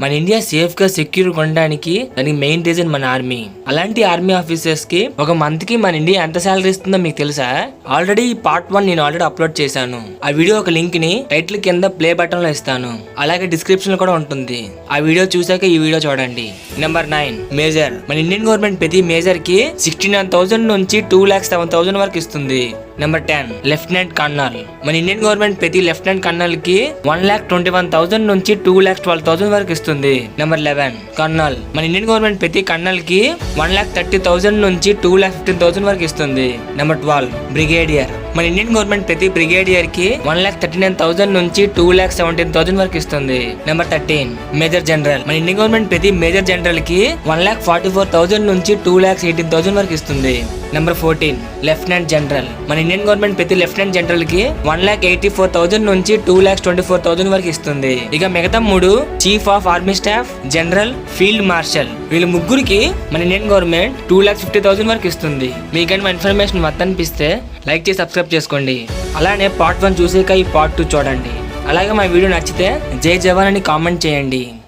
మన India safe గా secure ఉండడానికి దానికి మెయిన్ రీజన్ మన ఆర్మీ. అలాంటి ఆర్మీ ఆఫీసర్స్ కి ఒక మంత్ కి మన ఇండియా ఎంత సాలరీ ఇస్తుందో మీకు తెలుసా? ఆల్రెడీ ఈ పార్ట్ 1 నేను ఆల్రెడీ అప్లోడ్ చేశాను. ఆ వీడియో ఒక లింక్ ని టైటిల్ కింద ప్లే బటన్ లో ఇస్తాను, అలాగే డిస్క్రిప్షన్ లో కూడా ఉంటుంది. ఆ వీడియో చూసాక ఈ వీడియో చూడండి. Number 9 major. మన ఇండియన్ గవర్నమెంట్ ప్రతి మేజర్ కి 69,000 నుంచి 2,07,000 వరకు ఇస్తుంది. Number 10 lieutenant colonel. మన ఇండియన్ గవర్నమెంట్ ప్రతి లెఫ్టినెంట్ కర్నల్ కి 1,21,000 నుంచి 2,12,000 వరకు ఇస్తుంది. Number 11 colonel. మన ఇండియన్ గవర్నమెంట్ ప్రతి కర్నల్ కి 1,30,000 నుంచి 2,15,000 వరకు ఇస్తుంది. Number 12 brigadier. మన ఇండియన్ గవర్నమెంట్ ప్రతి బ్రిగేడియర్ కి 1,39,000 నుంచి 2,17,000 వరకు ఇస్తుంది. Number 13 major general. మన ఇండియన్ గవర్నమెంట్ ప్రతి మేజర్ జనరల్ కి 1,44,000 నుంచి 2,18,000 వరకు ఇస్తుంది. Number 14 lieutenant general. మన ఇండియన్ గవర్నమెంట్ ప్రతి లెఫ్టినెంట్ జనరల్ కి 1,84,000 నుంచి 2,24,000 వరకు ఇస్తుంది. ఇక మిగతా 3 chief of army staff, general, field marshal. వీళ్ళు ముగ్గురికి మన ఇండియన్ గవర్నమెంట్ 2,50,000 వరకు ఇస్తుంది. మీకంటే మా ఇన్ఫర్మేషన్ మొత్తం అనిపిస్తే లైక్ చేసి సబ్స్క్రైబ్ చేసుకోండి. అలానే పార్ట్ 1 చూసాక ఈ పార్ట్ 2 చూడండి. అలాగే మా వీడియో నచ్చితే జై జవాన్ అని కామెంట్ చేయండి.